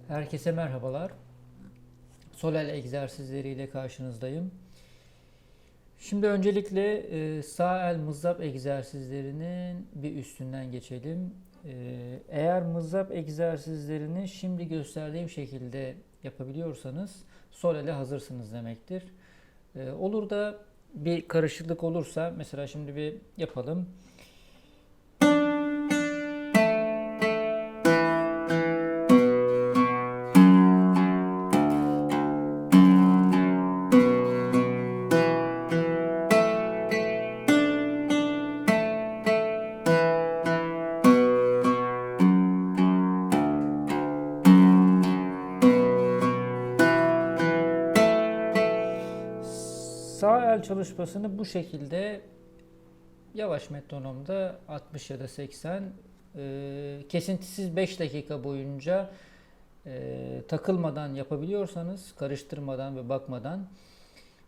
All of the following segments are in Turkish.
Herkese merhabalar. Solel egzersizleriyle karşınızdayım. Şimdi öncelikle sağ el mızrap egzersizlerinin bir üstünden geçelim. Eğer mızrap egzersizlerini şimdi gösterdiğim şekilde yapabiliyorsanız sol ele hazırsınız demektir. Olur da bir karışıklık olursa mesela şimdi bir yapalım. Sağ el çalışmasını bu şekilde yavaş metronomda 60 ya da 80 kesintisiz 5 dakika boyunca takılmadan yapabiliyorsanız, karıştırmadan ve bakmadan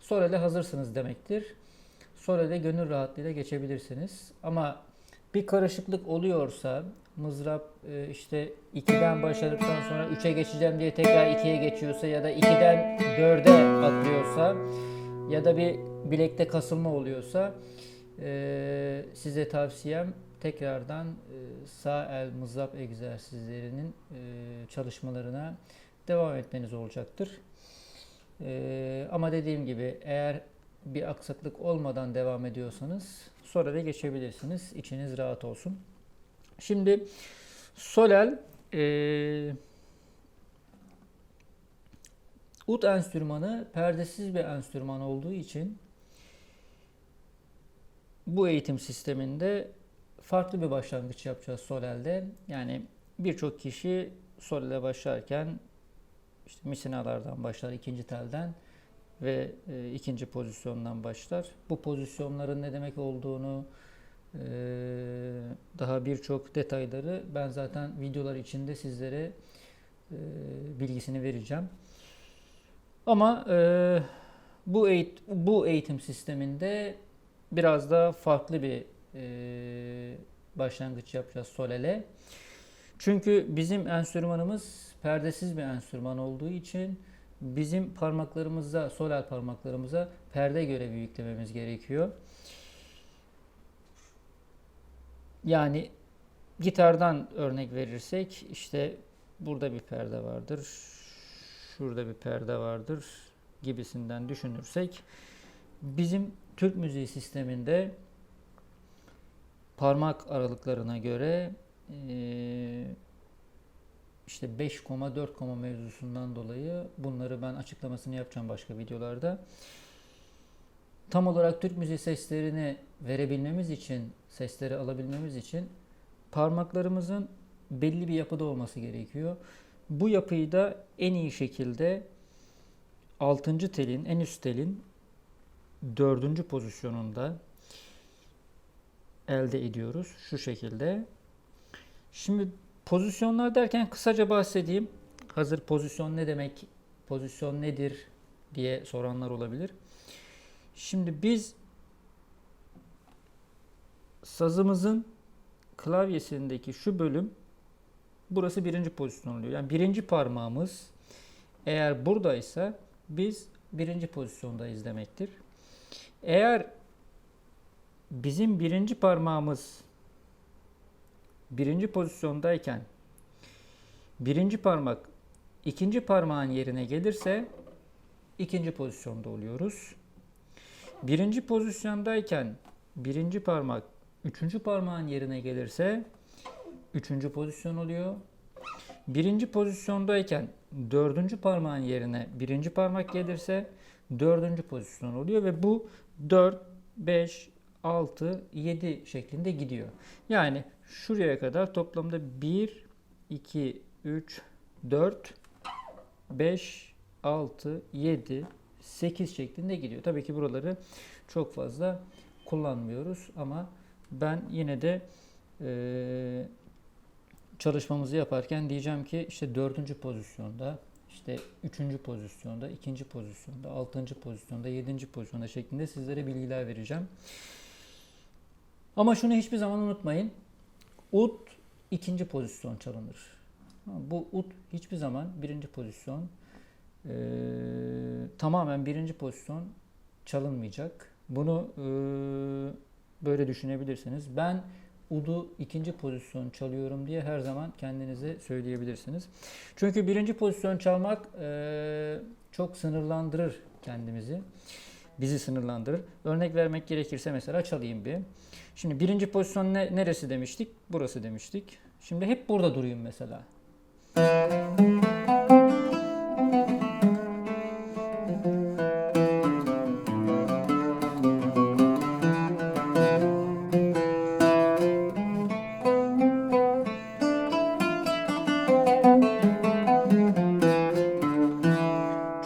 Sore'de hazırsınız demektir. Sore'de gönül rahatlığıyla geçebilirsiniz. Ama bir karışıklık oluyorsa, mızrap işte 2'den başladıktan sonra 3'e geçeceğim diye tekrar 2'ye geçiyorsa ya da 2'den 4'e atlıyorsa ya da bir bilekte kasılma oluyorsa size tavsiyem tekrardan sağ el mızrap egzersizlerinin çalışmalarına devam etmeniz olacaktır. Ama dediğim gibi eğer bir aksaklık olmadan devam ediyorsanız sonra da geçebilirsiniz. İçiniz rahat olsun. Şimdi Solel ud enstrümanı perdesiz bir enstrüman olduğu için bu eğitim sisteminde farklı bir başlangıç yapacağız Solel'de. Yani birçok kişi Solel'e başlarken işte misinalardan başlar, ikinci telden ve ikinci pozisyondan başlar. Bu pozisyonların ne demek olduğunu, daha birçok detayları ben zaten videolar içinde sizlere bilgisini vereceğim. Ama bu eğitim sisteminde biraz daha farklı bir başlangıç yapacağız Solel'e. Çünkü bizim enstrümanımız perdesiz bir enstrüman olduğu için bizim parmaklarımıza, Solel parmaklarımıza perde görevi yüklememiz gerekiyor. Yani gitardan örnek verirsek işte burada bir perde vardır, şurada bir perde vardır gibisinden düşünürsek bizim Türk müziği sisteminde parmak aralıklarına göre işte 5 koma 4 koma mevzusundan dolayı bunları ben açıklamasını yapacağım başka videolarda. Tam olarak Türk müziği seslerini verebilmemiz için, sesleri alabilmemiz için parmaklarımızın belli bir yapıda olması gerekiyor. Bu yapıyı da en iyi şekilde 6. telin, en üst telin 4. pozisyonunda elde ediyoruz. Şu şekilde. Şimdi pozisyonlar derken kısaca bahsedeyim. Hazır pozisyon ne demek, pozisyon nedir diye soranlar olabilir. Şimdi biz sazımızın klavyesindeki şu bölüm, burası birinci pozisyon oluyor. Yani birinci parmağımız eğer buradaysa biz birinci pozisyondayız demektir. Eğer bizim birinci parmağımız birinci pozisyondayken birinci parmak ikinci parmağın yerine gelirse ikinci pozisyonda oluyoruz. Birinci pozisyondayken birinci parmak üçüncü parmağın yerine gelirse üçüncü pozisyon oluyor. Birinci pozisyondayken dördüncü parmağın yerine birinci parmak gelirse dördüncü pozisyon oluyor ve bu 4, 5, 6, 7 şeklinde gidiyor. Yani şuraya kadar toplamda 1, 2, 3, 4, 5, 6, 7, 8 şeklinde gidiyor. Tabii ki buraları çok fazla kullanmıyoruz ama ben yine de çalışmamızı yaparken diyeceğim ki işte 4. pozisyonda, işte 3. pozisyonda, 2. pozisyonda, 6. pozisyonda, 7. pozisyonda şeklinde sizlere bilgiler vereceğim. Ama şunu hiçbir zaman unutmayın. Ud 2. pozisyon çalınır. Bu ut hiçbir zaman birinci pozisyon, tamamen birinci pozisyon çalınmayacak. Bunu böyle düşünebilirsiniz. Ben ud'u ikinci pozisyon çalıyorum diye her zaman kendinize söyleyebilirsiniz. Çünkü birinci pozisyon çalmak çok sınırlandırır kendimizi. Bizi sınırlandırır. Örnek vermek gerekirse mesela çalayım bir. Şimdi birinci pozisyon neresi demiştik? Burası demiştik. Şimdi hep burada durayım mesela.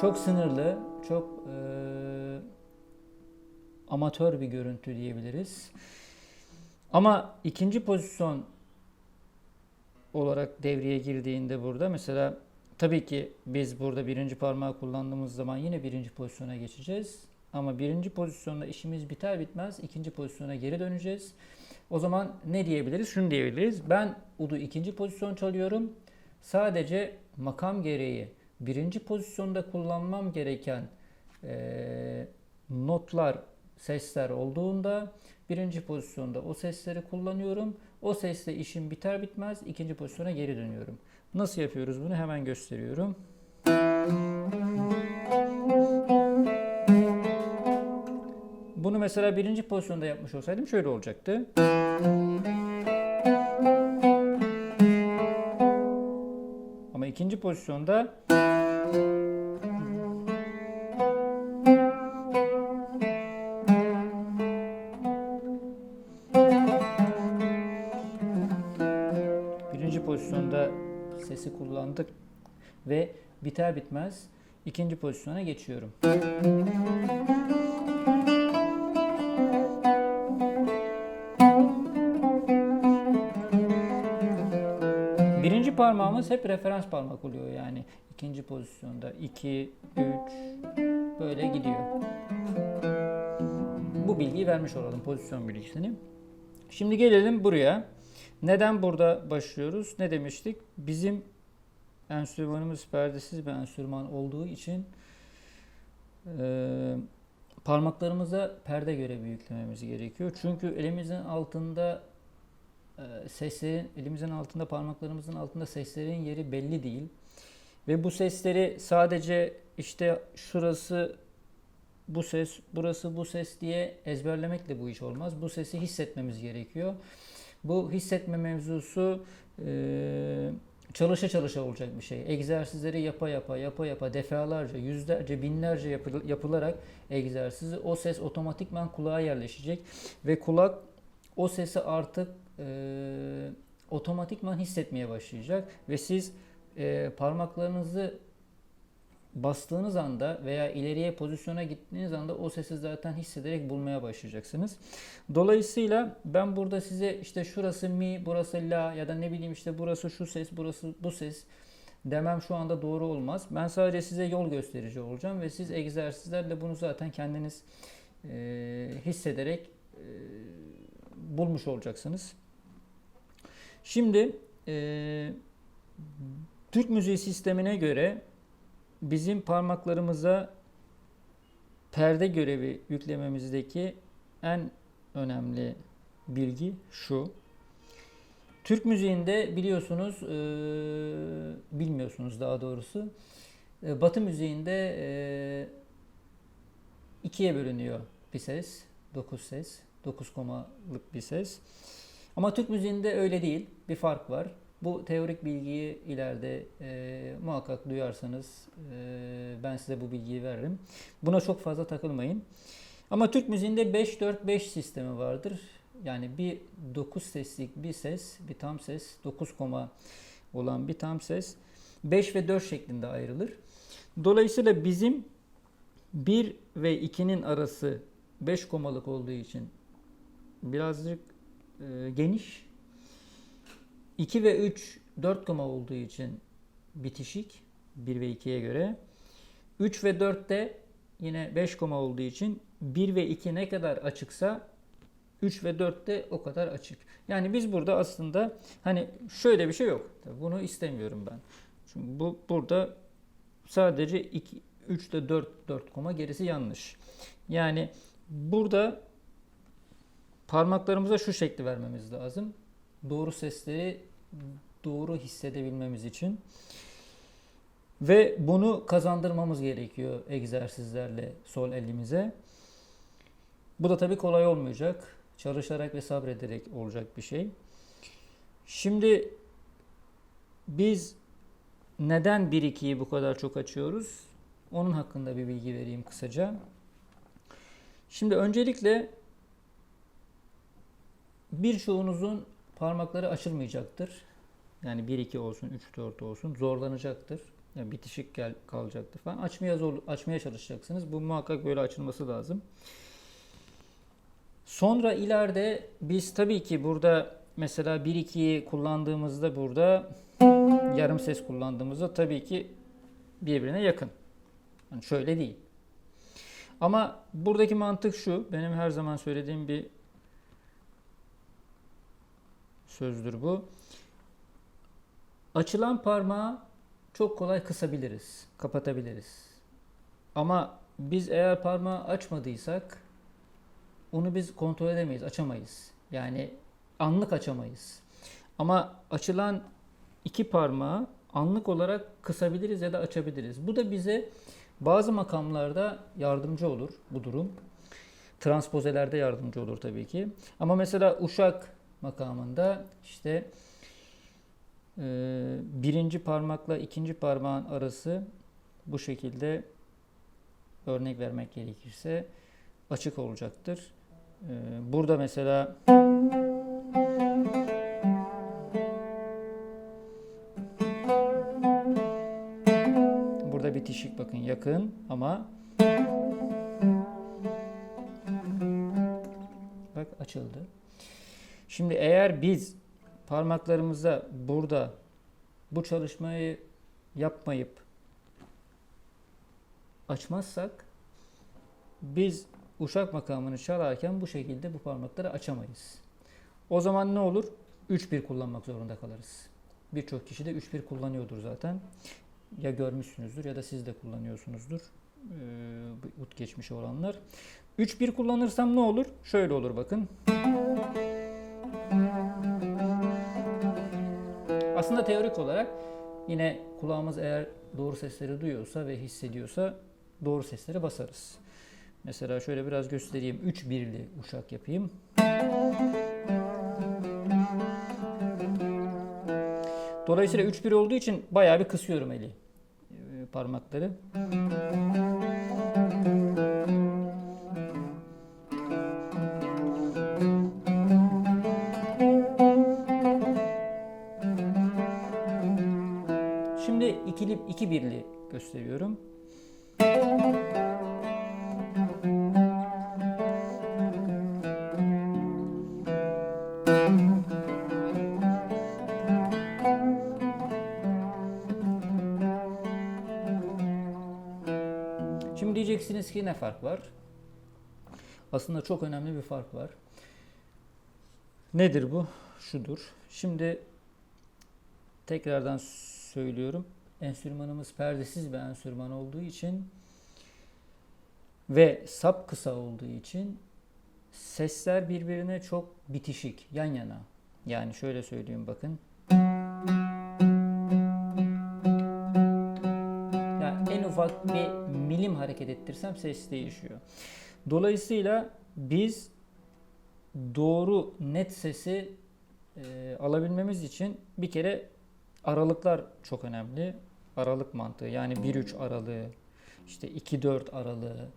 Çok sınırlı, çok amatör bir görüntü diyebiliriz. Ama ikinci pozisyon olarak devreye girdiğinde burada mesela tabii ki biz burada birinci parmağı kullandığımız zaman yine birinci pozisyona geçeceğiz. Ama birinci pozisyonda işimiz biter bitmez ikinci pozisyona geri döneceğiz. O zaman ne diyebiliriz? Şunu diyebiliriz. Ben ud'u ikinci pozisyon çalıyorum. Sadece makam gereği birinci pozisyonda kullanmam gereken notlar, sesler olduğunda birinci pozisyonda o sesleri kullanıyorum. O sesle işim biter bitmez ikinci pozisyona geri dönüyorum. Nasıl yapıyoruz bunu? Hemen gösteriyorum. Bunu mesela birinci pozisyonda yapmış olsaydım şöyle olacaktı. Ama ikinci pozisyonda birinci pozisyonda sesi kullandık ve biter bitmez ikinci pozisyona geçiyorum. Birinci parmağımız hep referans parmak oluyor yani ikinci pozisyonda 2, 3 böyle gidiyor. Bu bilgiyi vermiş olalım, pozisyon bilgisini. Şimdi gelelim buraya. Neden burada başlıyoruz? Ne demiştik? Bizim enstrümanımız perdesiz bir enstrüman olduğu için parmaklarımıza perde görevi yüklememiz gerekiyor. Çünkü elimizin altında parmaklarımızın altında seslerin yeri belli değil. Ve bu sesleri sadece işte şurası bu ses, burası bu ses diye ezberlemekle bu iş olmaz. Bu sesi hissetmemiz gerekiyor. Bu hissetme mevzusu çalışa çalışa olacak bir şey. Egzersizleri yapa yapa defalarca, yüzlerce, binlerce yapılarak egzersizi o ses otomatikman kulağa yerleşecek ve kulak o sesi artık otomatikman hissetmeye başlayacak ve siz parmaklarınızı bastığınız anda veya ileriye pozisyona gittiğiniz anda o sesi zaten hissederek bulmaya başlayacaksınız. Dolayısıyla ben burada size işte şurası mi, burası la ya da ne bileyim işte burası şu ses, burası bu ses demem şu anda doğru olmaz. Ben sadece size yol gösterici olacağım ve siz egzersizlerle bunu zaten kendiniz hissederek bulmuş olacaksınız. Şimdi Türk müziği sistemine göre bizim parmaklarımıza perde görevi yüklememizdeki en önemli bilgi şu. Türk müziğinde biliyorsunuz, bilmiyorsunuz daha doğrusu, Batı müziğinde ikiye bölünüyor bir ses, 9 ses, 9 komalık bir ses. Ama Türk müziğinde öyle değil, bir fark var. Bu teorik bilgiyi ileride muhakkak duyarsanız ben size bu bilgiyi veririm. Buna çok fazla takılmayın. Ama Türk müziğinde 5-4-5 sistemi vardır. Yani bir 9 seslik bir ses, bir tam ses, 9 koma olan bir tam ses 5 ve 4 şeklinde ayrılır. Dolayısıyla bizim 1 ve 2'nin arası 5 komalık olduğu için birazcık geniş. 2 ve 3 4 koma olduğu için bitişik 1 ve 2'ye göre. 3 ve 4 de yine 5 koma olduğu için 1 ve 2 ne kadar açıksa 3 ve 4 de o kadar açık. Yani biz burada aslında hani şöyle bir şey yok. Bunu istemiyorum ben. Çünkü bu burada sadece 2, 3 ile 4 koma, gerisi yanlış. Yani burada parmaklarımıza şu şekli vermemiz lazım. Doğru sesleri doğru hissedebilmemiz için. Ve bunu kazandırmamız gerekiyor egzersizlerle sol elimize. Bu da tabii kolay olmayacak. Çalışarak ve sabrederek olacak bir şey. Şimdi biz neden 1-2'yi bu kadar çok açıyoruz? Onun hakkında bir bilgi vereyim kısaca. Şimdi öncelikle birçoğunuzun parmakları açılmayacaktır. Yani 1-2 olsun, 3-4 olsun zorlanacaktır. Yani bitişik kalacaktır falan. Açmaya çalışacaksınız. Bu muhakkak böyle açılması lazım. Sonra ileride biz tabii ki burada mesela 1-2'yi kullandığımızda burada yarım ses kullandığımızda tabii ki birbirine yakın. Yani şöyle değil. Ama buradaki mantık şu. Benim her zaman söylediğim bir sözdür bu. Açılan parmağı çok kolay kısabiliriz, kapatabiliriz. Ama biz eğer parmağı açmadıysak onu biz kontrol edemeyiz, açamayız. Yani anlık açamayız. Ama açılan iki parmağı anlık olarak kısabiliriz ya da açabiliriz. Bu da bize bazı makamlarda yardımcı olur bu durum. Transpozelerde yardımcı olur tabii ki. Ama mesela uşak makamında işte birinci parmakla ikinci parmağın arası bu şekilde, örnek vermek gerekirse, açık olacaktır. Burada mesela burada bitişik, bakın yakın ama bak açıldı. Şimdi eğer biz parmaklarımıza burada bu çalışmayı yapmayıp açmazsak biz uşak makamını çalarken bu şekilde bu parmakları açamayız. O zaman ne olur? 3-1 kullanmak zorunda kalırız. Birçok kişi de 3-1 kullanıyordur zaten. Ya görmüşsünüzdür ya da siz de kullanıyorsunuzdur. Ut geçmişi olanlar. 3-1 kullanırsam ne olur? Şöyle olur bakın. Aslında teorik olarak yine kulağımız eğer doğru sesleri duyuyorsa ve hissediyorsa doğru sesleri basarız. Mesela şöyle biraz göstereyim. 3-1'li uşak yapayım. Dolayısıyla 3-1 olduğu için bayağı bir kısıyorum eli, parmakları. Şimdi 2-1'li gösteriyorum. Şimdi diyeceksiniz ki ne fark var? Aslında çok önemli bir fark var. Nedir bu? Şudur. Şimdi tekrardan söylüyorum. Enstrümanımız perdesiz bir enstrüman olduğu için ve sap kısa olduğu için sesler birbirine çok bitişik, yan yana. Yani şöyle söyleyeyim bakın. Yani en ufak bir milim hareket ettirsem ses değişiyor. Dolayısıyla biz doğru net sesi alabilmemiz için bir kere aralıklar çok önemli. Aralık mantığı, yani 1-3 aralığı, işte 2-4 aralığı,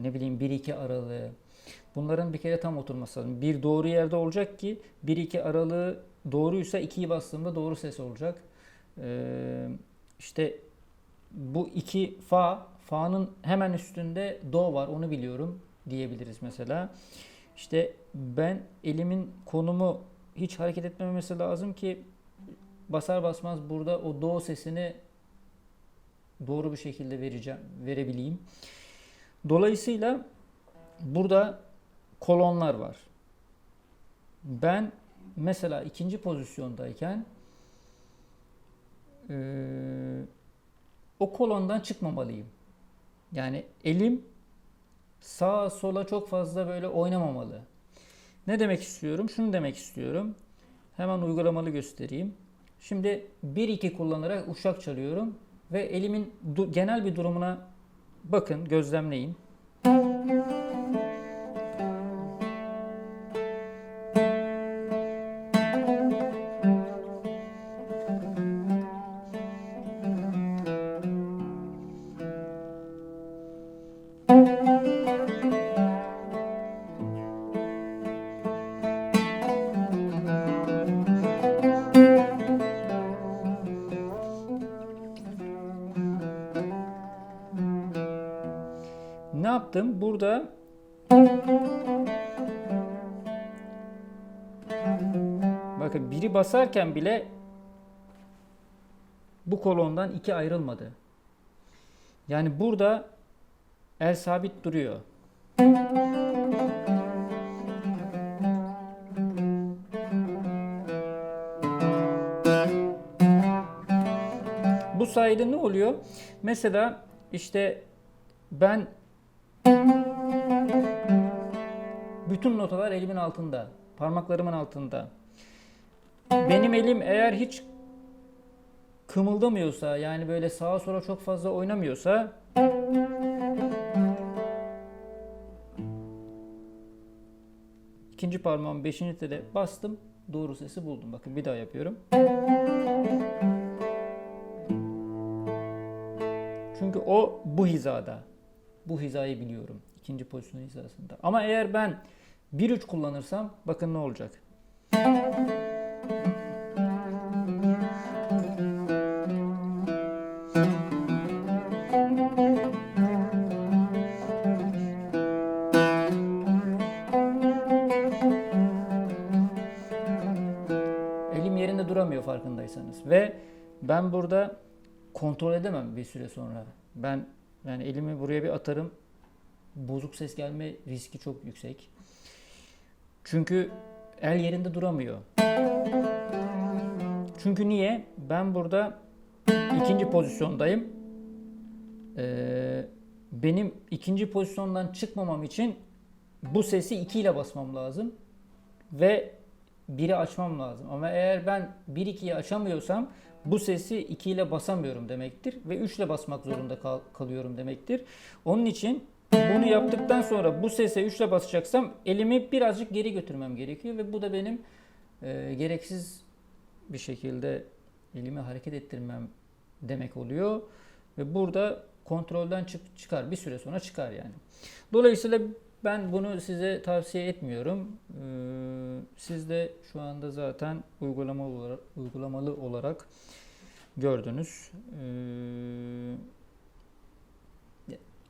ne bileyim 1-2 aralığı. Bunların bir kere tam oturması lazım. Bir doğru yerde olacak ki 1-2 aralığı doğruysa 2'yi bastığımda doğru ses olacak. İşte bu 2 fa, fa'nın hemen üstünde do var, onu biliyorum diyebiliriz mesela. İşte ben elimin konumu hiç hareket etmemesi lazım ki basar basmaz burada o do sesini doğru bir şekilde verebileyim. Dolayısıyla burada kolonlar var. ben mesela ikinci pozisyondayken o kolondan çıkmamalıyım. Yani elim sağa sola çok fazla böyle oynamamalı. Ne demek istiyorum? Şunu demek istiyorum. Hemen uygulamalı göstereyim. Şimdi 1-2 kullanarak uşak çalıyorum ve elimin genel bir durumuna bakın, gözlemleyin. Ne yaptım? Burada bakın biri basarken bile bu kolondan 2 ayrılmadı. Yani burada el sabit duruyor. Bu sayede ne oluyor? Mesela işte ben bütün notalar elimin altında, parmaklarımın altında. Benim elim eğer hiç kımıldamıyorsa, yani böyle sağa sola çok fazla oynamıyorsa, ikinci parmağımın 5. tele bastım, doğru sesi buldum. Bakın bir daha yapıyorum. Çünkü o bu hizada. Bu hizayı biliyorum. İkinci pozisyon hizasında. Ama eğer ben 1-3 kullanırsam bakın ne olacak. Elim yerinde duramıyor farkındaysanız. Ve ben burada kontrol edemem bir süre sonra. Ben yani elimi buraya bir atarım. Bozuk ses gelme riski çok yüksek. Çünkü el yerinde duramıyor. Çünkü niye? Ben burada ikinci pozisyondayım. Benim ikinci pozisyondan çıkmamam için bu sesi 2 ile basmam lazım. Ve 1'i açmam lazım. Ama eğer ben 1-2'yi açamıyorsam bu sesi 2 ile basamıyorum demektir. Ve 3 ile basmak zorunda kalıyorum demektir. Onun için bunu yaptıktan sonra bu sese 3 ile basacaksam elimi birazcık geri götürmem gerekiyor. Ve bu da benim gereksiz bir şekilde elimi hareket ettirmem demek oluyor. Ve burada kontrolden çıkar. Bir süre sonra çıkar yani. Dolayısıyla ben bunu size tavsiye etmiyorum. Siz de şu anda zaten uygulamalı olarak gördünüz.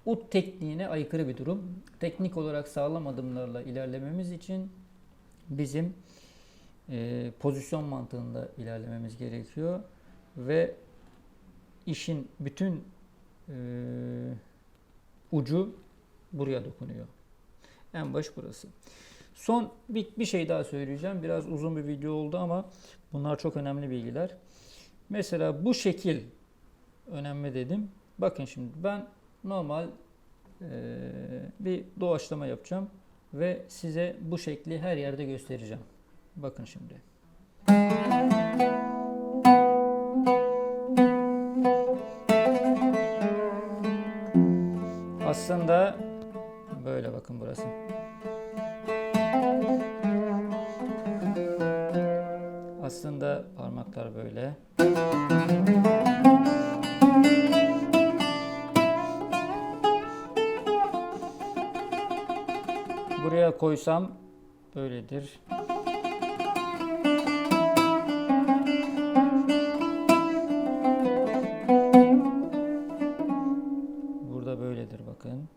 Ut tekniğine aykırı bir durum. Teknik olarak sağlam adımlarla ilerlememiz için bizim pozisyon mantığında ilerlememiz gerekiyor. Ve işin bütün ucu buraya dokunuyor. En baş burası. Son bir şey daha söyleyeceğim. Biraz uzun bir video oldu ama bunlar çok önemli bilgiler. Mesela bu şekil önemli dedim. Bakın şimdi ben normal bir doğaçlama yapacağım ve size bu şekli her yerde göstereceğim. Bakın şimdi. Aslında böyle, bakın burası. Aslında parmaklar böyle. Buraya koysam böyledir. Burada böyledir bakın.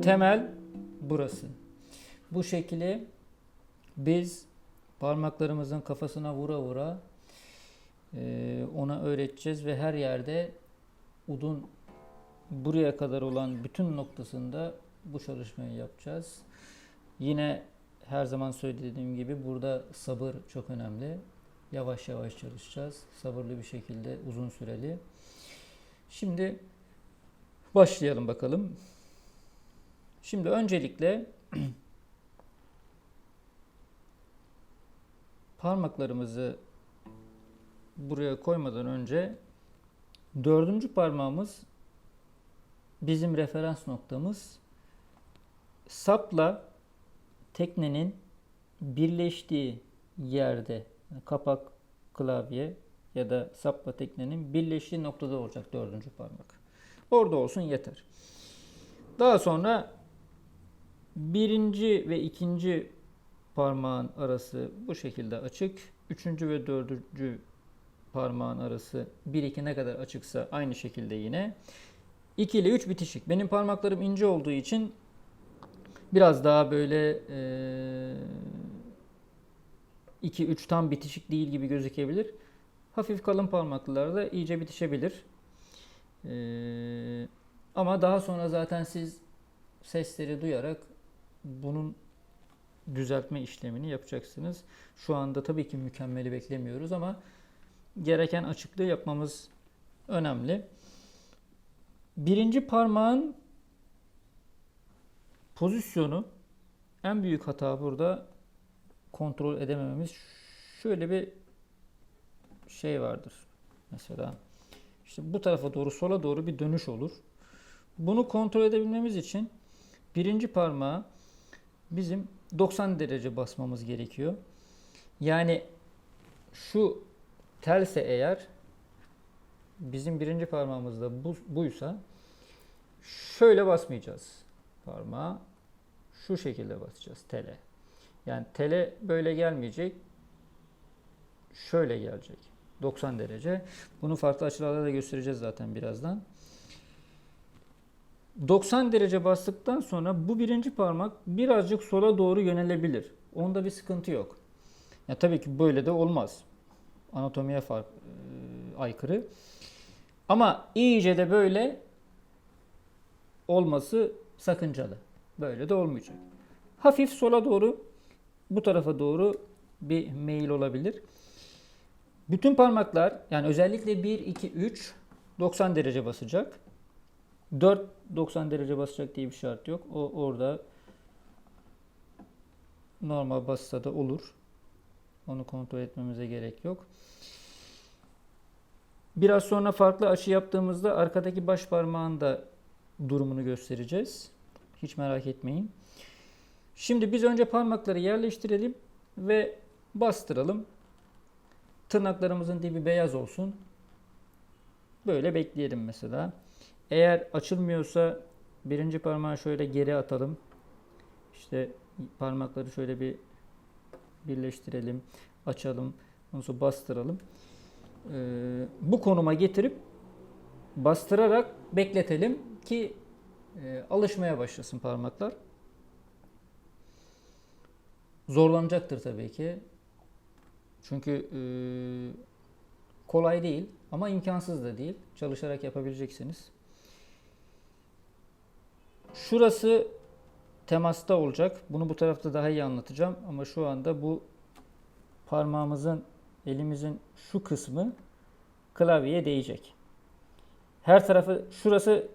temel burası. Bu şekli biz parmaklarımızın kafasına vura vura ona öğreteceğiz ve her yerde udun buraya kadar olan bütün noktasında bu çalışmayı yapacağız. Yine her zaman söylediğim gibi burada sabır çok önemli. Yavaş yavaş çalışacağız. Sabırlı bir şekilde, uzun süreli. Şimdi başlayalım bakalım. Şimdi öncelikle parmaklarımızı buraya koymadan önce dördüncü parmağımız bizim referans noktamız. Sapla teknenin birleştiği yerde, kapak, klavye ya da sapla teknenin birleştiği noktada olacak dördüncü parmak. Orada olsun yeter. Daha sonra birinci ve ikinci parmağın arası bu şekilde açık. Üçüncü ve dördüncü parmağın arası 1-2 ne kadar açıksa aynı şekilde yine. 2 ile 3 bitişik. Benim parmaklarım ince olduğu için biraz daha böyle 2-3 tam bitişik değil gibi gözükebilir. Hafif kalın parmaklılarda iyice bitişebilir. Ama daha sonra zaten siz sesleri duyarak bunun düzeltme işlemini yapacaksınız. Şu anda tabii ki mükemmeli beklemiyoruz ama gereken açıklığı yapmamız önemli. Birinci parmağın pozisyonu, en büyük hata burada kontrol edemememiz. Şöyle bir şey vardır. Mesela işte bu tarafa doğru, sola doğru bir dönüş olur. Bunu kontrol edebilmemiz için birinci parmağı bizim 90 derece basmamız gerekiyor. Yani şu telse eğer bizim birinci parmağımızda buysa şöyle basmayacağız parmağı. Şu şekilde basacağız tele. Yani tele böyle gelmeyecek. Şöyle gelecek. 90 derece. Bunu farklı açılarda da göstereceğiz zaten birazdan. 90 derece bastıktan sonra bu birinci parmak birazcık sola doğru yönelebilir. Onda bir sıkıntı yok. Ya tabii ki böyle de olmaz. Anatomiye aykırı. Ama iyice de böyle olması sakıncalı. Böyle de olmayacak. Hafif sola doğru, bu tarafa doğru bir meyil olabilir. Bütün parmaklar, yani özellikle 1, 2, 3 90 derece basacak. 4 90 derece basacak diye bir şart yok. O orada normal bassa da olur. Onu kontrol etmemize gerek yok. Biraz sonra farklı açı yaptığımızda arkadaki baş parmağın da durumunu göstereceğiz. Hiç merak etmeyin. Şimdi biz önce parmakları yerleştirelim ve bastıralım. Tırnaklarımızın dibi beyaz olsun. Böyle bekleyelim mesela. Eğer açılmıyorsa birinci parmağı şöyle geri atalım. İşte parmakları şöyle bir birleştirelim, açalım, ondan sonra bastıralım. Bu konuma getirip bastırarak bekletelim ki alışmaya başlasın parmaklar. Zorlanacaktır tabii ki. Çünkü kolay değil ama imkansız da değil. Çalışarak yapabileceksiniz. Şurası temasta olacak. Bunu bu tarafta daha iyi anlatacağım. Ama şu anda bu parmağımızın, elimizin şu kısmı klavyeye değecek. Her tarafı, şurası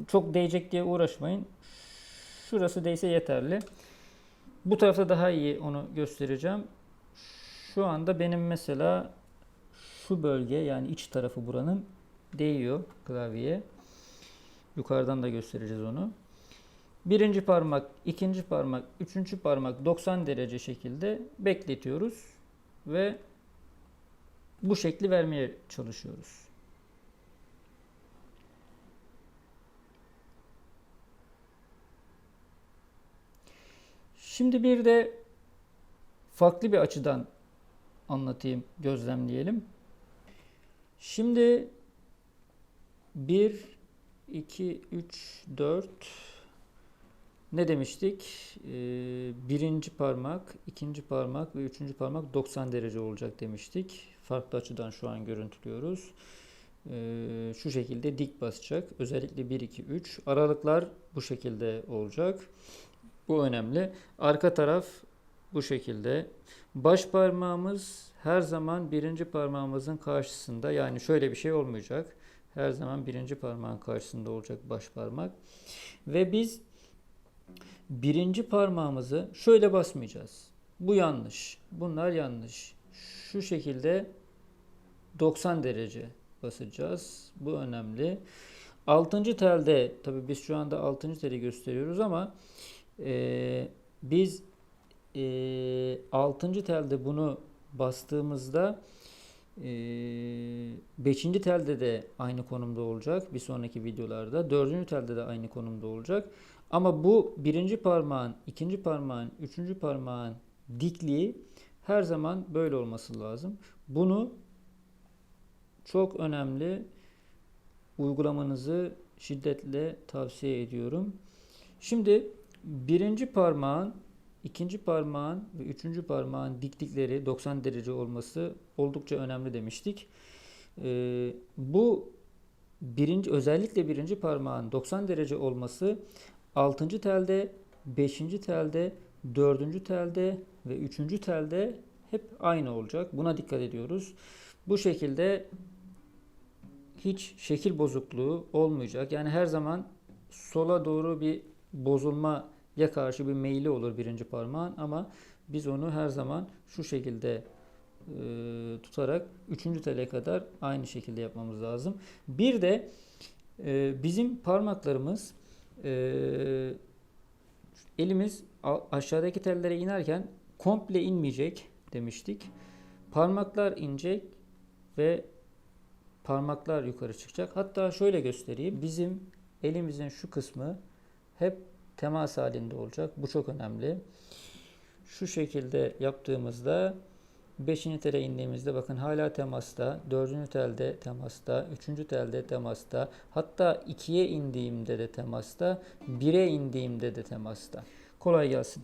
çok değecek diye uğraşmayın. Şurası değse yeterli. Bu tarafta daha iyi onu göstereceğim. Şu anda benim mesela şu bölge, yani iç tarafı buranın değiyor klavyeye. Yukarıdan da göstereceğiz onu. Birinci parmak, ikinci parmak, üçüncü parmak 90 derece şekilde bekletiyoruz ve bu şekli vermeye çalışıyoruz. Şimdi bir de farklı bir açıdan anlatayım, gözlemleyelim. Şimdi 1, 2, 3, 4, Ne demiştik? Birinci parmak, ikinci parmak ve üçüncü parmak 90 derece olacak demiştik. Farklı açıdan şu an görüntülüyoruz. Şu şekilde dik basacak. Özellikle 1, 2, 3. Aralıklar bu şekilde olacak. Bu önemli. Arka taraf bu şekilde. Baş parmağımız her zaman birinci parmağımızın karşısında. Yani şöyle bir şey olmayacak. Her zaman birinci parmağın karşısında olacak baş parmak. Ve biz birinci parmağımızı şöyle basmayacağız. Bu yanlış. Bunlar yanlış. Şu şekilde 90 derece basacağız. Bu önemli. 6. telde, tabii biz şu anda 6. teli gösteriyoruz ama biz 6. telde bunu bastığımızda 5. telde de aynı konumda olacak. Bir sonraki videolarda 4. telde de aynı konumda olacak. Ama bu birinci parmağın, ikinci parmağın, üçüncü parmağın dikliği her zaman böyle olması lazım. Bunu çok önemli uygulamanızı şiddetle tavsiye ediyorum. Şimdi birinci parmağın, ikinci parmağın ve üçüncü parmağın diklikleri 90 derece olması oldukça önemli demiştik. Bu özellikle birinci parmağın 90 derece olması 6. telde, 5. telde, 4. telde ve 3. telde hep aynı olacak. Buna dikkat ediyoruz. Bu şekilde hiç şekil bozukluğu olmayacak. Yani her zaman sola doğru bir bozulmaya karşı bir meyli olur birinci parmağın ama biz onu her zaman şu şekilde tutarak 3. tele kadar aynı şekilde yapmamız lazım. Bir de bizim parmaklarımız elimiz aşağıdaki tellere inerken komple inmeyecek demiştik. Parmaklar inecek ve parmaklar yukarı çıkacak. Hatta şöyle göstereyim. Bizim elimizin şu kısmı hep temas halinde olacak. Bu çok önemli. Şu şekilde yaptığımızda 5. tele indiğimizde bakın hala temasta, 4. telde temasta, 3. telde temasta, hatta 2'ye indiğimde de temasta, 1'e indiğimde de temasta. Kolay gelsin.